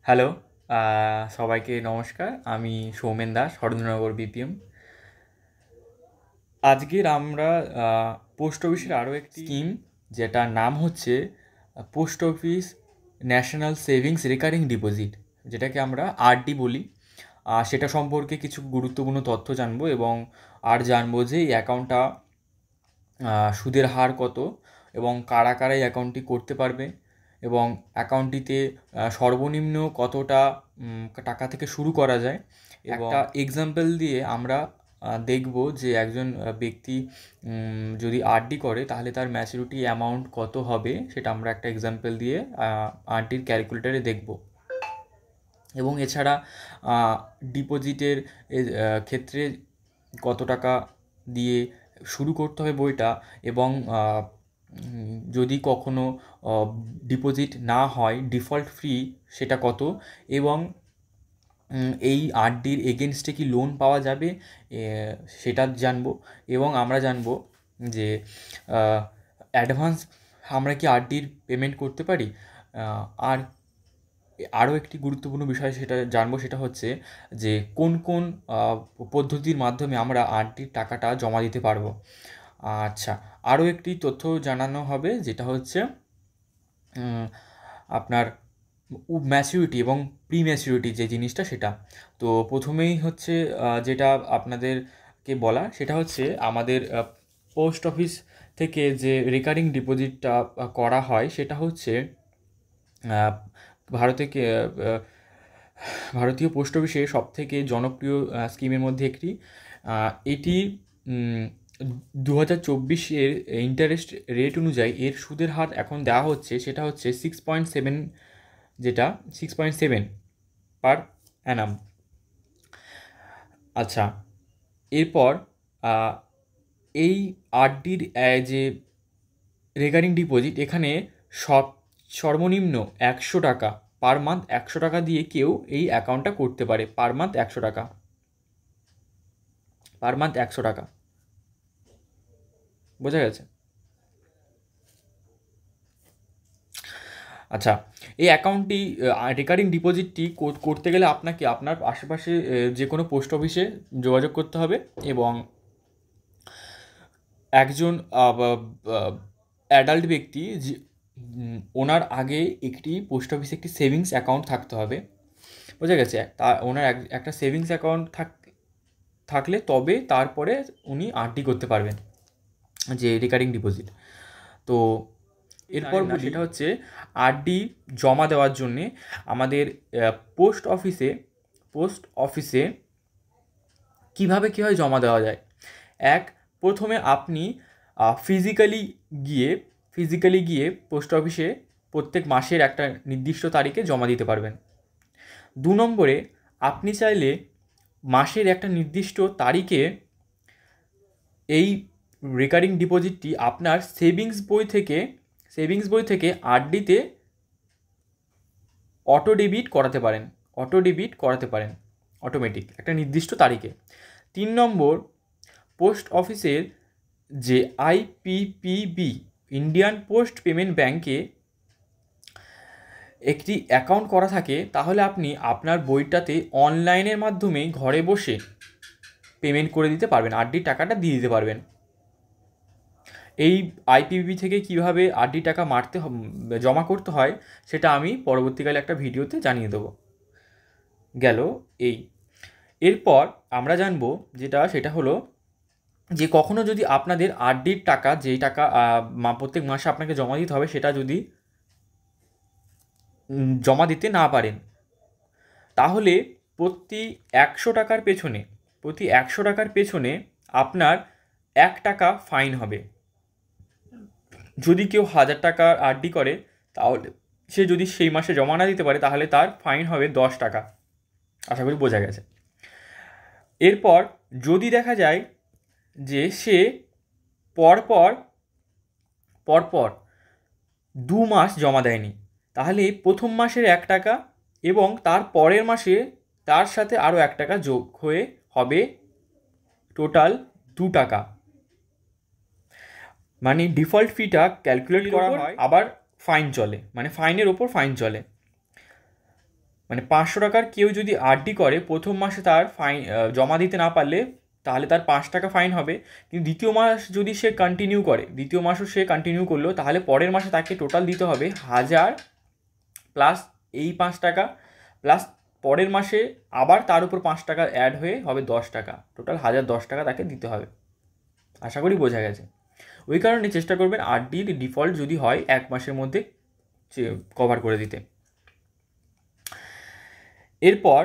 Hello, সবাইকে নমস্কার। আমি সৌমেন দাস, হরেন্দ্রনগর বিপিএম। আজকের আমরা পোস্ট অফিসের আরও একটি স্কিম, যেটার নাম হচ্ছে post office national savings recurring deposit, যেটাকে আমরা আরডি বলি। সেটা সম্পর্কে কিছু গুরুত্বপূর্ণ তথ্য জানবো এবং আর জানবো যে এই অ্যাকাউন্টটা সুদের হার কত এবং কারা কারা এই অ্যাকাউন্টটি করতে পারবে এবং অ্যাকাউন্টটিতে সর্বনিম্ন কতটা টাকা থেকে শুরু করা যায়। একটা এক্সাম্পল দিয়ে আমরা দেখব যে একজন ব্যক্তি যদি আরডি করে তাহলে তার ম্যাচুরিটি অ্যামাউন্ট কত হবে, সেটা আমরা একটা এক্সাম্পল দিয়ে আরডির ক্যালকুলেটারে দেখব। এবং এছাড়া ডিপোজিটের ক্ষেত্রে কত টাকা দিয়ে শুরু করতে হবে বইটা, এবং যদি কখনো ডিপোজিট না হয় ডিফল্ট ফ্রি সেটা কত, এবং এই আরডির এগেনস্টে কি লোন পাওয়া যাবে সেটা জানবো। এবং আমরা জানবো যে অ্যাডভান্স আমরা কি আরডির পেমেন্ট করতে পারি। আর আরও একটি গুরুত্বপূর্ণ বিষয় সেটা জানবো, সেটা হচ্ছে যে কোন কোন পদ্ধতির মাধ্যমে আমরা আরডির টাকাটা জমা দিতে পারবো। আচ্ছা, আরও একটি তথ্য জানানো হবে, যেটা হচ্ছে আপনার ম্যাচিউরিটি এবং প্রি ম্যাচিউরিটি যে জিনিসটা সেটা। তো প্রথমেই হচ্ছে যেটা আপনাদেরকে বলা, সেটা হচ্ছে আমাদের পোস্ট অফিস থেকে যে রেকারিং ডিপোজিটটা করা হয় সেটা হচ্ছে ভারতীয় পোস্ট অফিসের সবথেকে জনপ্রিয় স্কিমের মধ্যে একটি। এটি 2024-এর ইন্টারেস্ট রেট অনুযায়ী এর সুদের হার এখন দেওয়া হচ্ছে, সেটা হচ্ছে 6.7, যেটা 6.7 পার অ্যানাম। আচ্ছা, এরপর এই আরডির যে রেকারিং ডিপোজিট, এখানে সর্বনিম্ন 100 টাকা পার মান্থ, 100 টাকা দিয়ে কেউ এই অ্যাকাউন্টটা করতে পারে। পার মান্থ 100 টাকা, পার মান্থ 100 টাকা। বোঝা গেছে? আচ্ছা, এই অ্যাকাউন্টটি রেকারিং ডিপোজিটটি করতে গেলে আপনাকে আপনার আশেপাশে যে কোনো পোস্ট অফিসে যোগাযোগ করতে হবে এবং একজন অ্যাডাল্ট ব্যক্তি ওনার আগে একটি পোস্ট অফিসে একটি সেভিংস অ্যাকাউন্ট থাকতে হবে। বোঝা গেছে? তা ওনার একটা সেভিংস অ্যাকাউন্ট থাকলে তবে তারপরে উনি আরডি করতে পারবেন, যে রেকারিং ডিপোজিট। তো এরপর সেটা হচ্ছে আরডি জমা দেওয়ার জন্যে আমাদের পোস্ট অফিসে কীভাবে জমা দেওয়া যায়। প্রথমে আপনি ফিজিক্যালি গিয়ে পোস্ট অফিসে প্রত্যেক মাসের একটা নির্দিষ্ট তারিখে জমা দিতে পারবেন। 2 নম্বরে, আপনি চাইলে মাসের একটা নির্দিষ্ট তারিখে এই রেকারিং ডিপোজিটটি আপনার সেভিংস বই থেকে আরডিতে অটো ডেবিট করাতে পারেন অটোমেটিক একটা নির্দিষ্ট তারিখে। 3 নম্বর, পোস্ট অফিসের যে আইপিপিবি ইন্ডিয়ান পোস্ট পেমেন্ট ব্যাঙ্কে একটি অ্যাকাউন্ট করা থাকে, তাহলে আপনি আপনার বইটাতে অনলাইনের মাধ্যমে ঘরে বসে পেমেন্ট করে দিতে পারবেন, আরডির টাকাটা দিয়ে দিতে পারবেন। এই আইপিপিবি থেকে কীভাবে আরডি টাকা জমা করতে হয় সেটা আমি পরবর্তীকালে একটা ভিডিওতে জানিয়ে দেবো। গেল এই। এরপর আমরা জানবো সেটা হলো যে কখনো যদি আপনাদের আরডির টাকা, যেই টাকা প্রত্যেক মাসে আপনাকে জমা দিতে হবে, সেটা যদি জমা দিতে না পারেন, তাহলে প্রতি 100 টাকার পেছনে আপনার 1 টাকা ফাইন হবে। যদি কেউ 1000 টাকা আরডি করে, তাহলে সে যদি সেই মাসে জমা না দিতে পারে তাহলে তার ফাইন হবে 10 টাকা। আশা করি বোঝা গেছে। এরপর যদি দেখা যায় যে সে পরপর 2 মাস জমা দেয়নি, তাহলে প্রথম মাসের 1 টাকা এবং তার পরের মাসে তার সাথে আরও 1 টাকা যোগ হয়ে হবে টোটাল 2 টাকা। মানে ডিফল্ট ফিটা ক্যালকুলেট করা হয়, আবার ফাইন চলে, মানে ফাইনের ওপর ফাইন চলে। মানে 500 টাকার কেউ যদি আরডি করে, প্রথম মাসে তার ফাইন জমা দিতে না পারলে তাহলে তার 5 টাকা ফাইন হবে। কিন্তু দ্বিতীয় মাস যদি সে কন্টিনিউ করে, দ্বিতীয় মাসও সে কন্টিনিউ করলো, তাহলে পরের মাসে তাকে টোটাল দিতে হবে 1000 প্লাস এই 5 টাকা, প্লাস পরের মাসে আবার তার উপর 5 টাকা অ্যাড হয়ে হবে 10 টাকা, টোটাল 1010 টাকা তাকে দিতে হবে। আশা করি বোঝা গেছে। ওই কারণে চেষ্টা করবেন আরডির ডিফল্ট যদি হয় 1 মাসের মধ্যে কভার করে দিতে। এরপর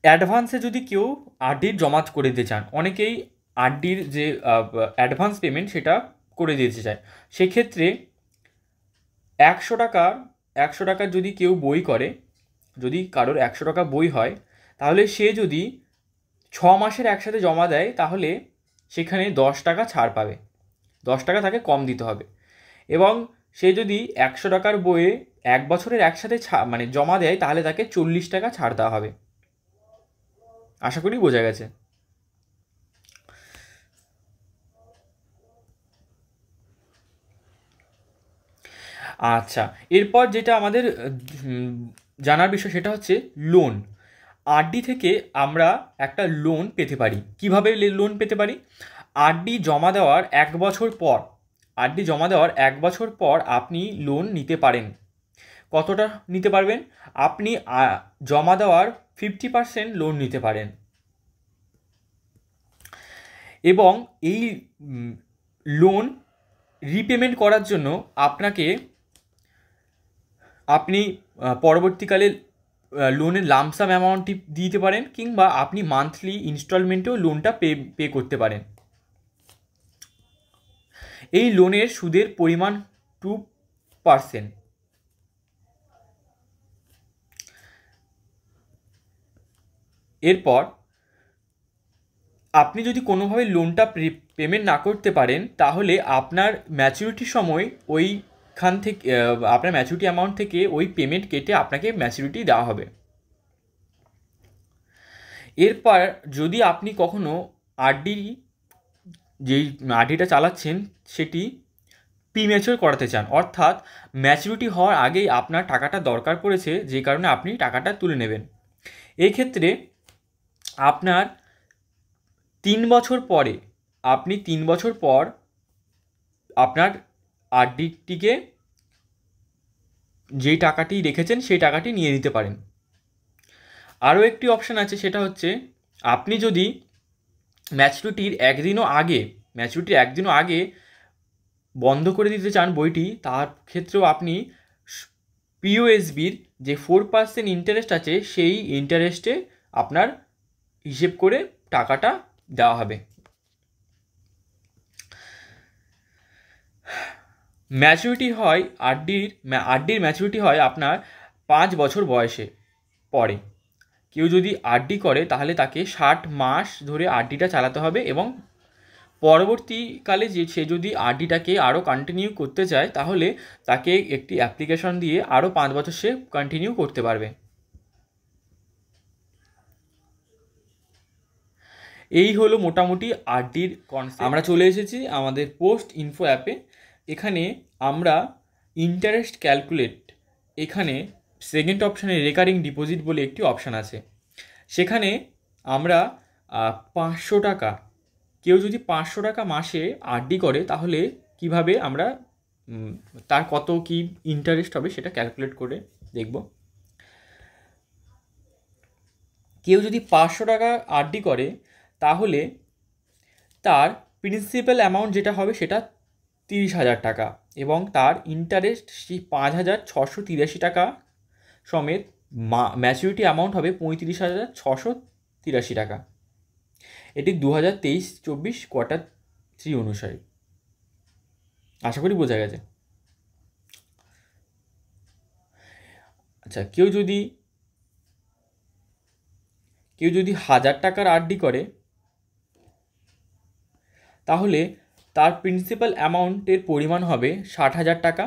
অ্যাডভান্সে যদি কেউ আরডির জমা করে দিতে চান, অনেকেই আরডির যে অ্যাডভান্স পেমেন্ট সেটা করে দিতে চায়, সেক্ষেত্রে 100 টাকার যদি কেউ বই করে, যদি কারোর 100 টাকা বই হয়, তাহলে সে যদি 6 মাসের একসাথে জমা দেয় তাহলে সেখানে 10 টাকা ছাড় পাবে, 10 টাকা তাকে কম দিতে হবে। এবং সে যদি 100 টাকার বইয়ে 1 বছরের একসাথে মানে জমা দেয় তাহলে তাকে 40 টাকা ছাড় দেওয়া হবে। আশা করি বোঝা গেছে। আচ্ছা, এরপর যেটা আমাদের জানার বিষয় সেটা হচ্ছে লোন। আরডি থেকে আমরা একটা লোন পেতে পারি। কিভাবে লোন পেতে পারি? আরডি জমা দেওয়ার 1 বছর পর, আরডি জমা দেওয়ার 1 বছর পর আপনি লোন নিতে পারেন। কতটা নিতে পারবেন? আপনি জমা দেওয়ার 50% লোন নিতে পারেন। এবং এই লোন রিপেমেন্ট করার জন্য আপনি পরবর্তীকালে লোনের লামসাম অ্যামাউন্টটি দিতে পারেন, কিংবা আপনি মান্থলি ইনস্টলমেন্টেও লোনটা পে করতে পারেন। এই লোনের সুদের পরিমাণ 2%। এরপর আপনি যদি কোনোভাবে লোনটা পেমেন্ট না করতে পারেন, তাহলে আপনার ম্যাচুরিটির সময় ওইখান থেকে আপনার ম্যাচুরিটি অ্যামাউন্ট থেকে ওই পেমেন্ট কেটে আপনাকে ম্যাচুরিটি দেওয়া হবে। এরপর যদি আপনি কখনো যেই আরডিটা চালাচ্ছেন সেটি প্রিম্যাচিওর করাতে চান, অর্থাৎ ম্যাচুরিটি হওয়ার আগেই আপনার টাকাটা দরকার পড়েছে, যে কারণে আপনি টাকাটা তুলে নেবেন, এই ক্ষেত্রে আপনার 3 বছর পরে, আপনি 3 বছর পর আপনার আরডিটিকে যেই টাকাটি রেখেছেন সেই টাকাটি নিয়ে নিতে পারেন। আরও একটি অপশান আছে, সেটা হচ্ছে আপনি যদি ম্যাচুরিটির একদিনও আগে বন্ধ করে দিতে চান বইটি, তার ক্ষেত্রেও আপনি পিওএসবির যে 4% ইন্টারেস্ট আছে সেই ইন্টারেস্টে আপনার হিসেব করে টাকাটা দেওয়া হবে। ম্যাচুরিটি হয় আরডির ম্যাচুরিটি হয় আপনার 5 বছর বয়সে পরে। কেউ যদি আরডি করে তাহলে তাকে 60 মাস ধরে আরডিটা চালাতে হবে, এবং পরবর্তীকালে সে যদি আরডিটাকে আরও কন্টিনিউ করতে চায় তাহলে তাকে একটি অ্যাপ্লিকেশন দিয়ে আরও 5 বছর সে কন্টিনিউ করতে পারবে। এই হলো মোটামুটি আরডির কনসেপ্ট। আমরা চলে এসেছি আমাদের পোস্ট ইনফো অ্যাপে। এখানে আমরা ইন্টারেস্ট ক্যালকুলেট, এখানে সেকেন্ড অপশানে রেকারিং ডিপোজিট বলে একটি অপশান আছে, সেখানে আমরা 500 টাকা, কেউ যদি 500 টাকা মাসে আরডি করে তাহলে কিভাবে আমরা তার কত কি ইন্টারেস্ট হবে সেটা ক্যালকুলেট করে দেখব। কেউ যদি 500 টাকা আরডি করে তাহলে তার প্রিন্সিপাল অ্যামাউন্ট যেটা হবে সেটা 30,000 টাকা, এবং তার ইন্টারেস্ট সেই 5,683 টাকা সমেত ম্যাচুরিটি অ্যামাউন্ট হবে 35,683 টাকা। এটি 2023-24 Q3 অনুসারে। আশা করি বোঝা গেছে। আচ্ছা, কেউ যদি 1000 টাকার আরডি করে তাহলে তার প্রিন্সিপাল অ্যামাউন্টের পরিমাণ হবে 60,000 টাকা,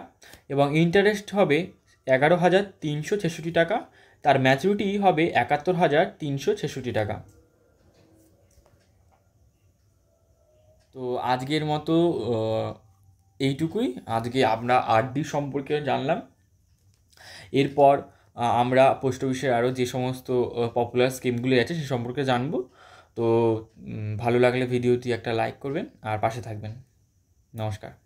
এবং ইন্টারেস্ট হবে 11,366 টাকা, তার ম্যাচুরিটি হবে 71,366 টাকা। তো আজকের মতো এইটুকুই। আজকে আমরা আরডি সম্পর্কে জানলাম। এরপর আমরা পোস্ট অফিসের আরও যে সমস্ত পপুলার স্কিমগুলি আছে সে সম্পর্কে জানবো। তো ভালো লাগলে ভিডিওটি একটা লাইক করবেন আর পাশে থাকবেন। নমস্কার।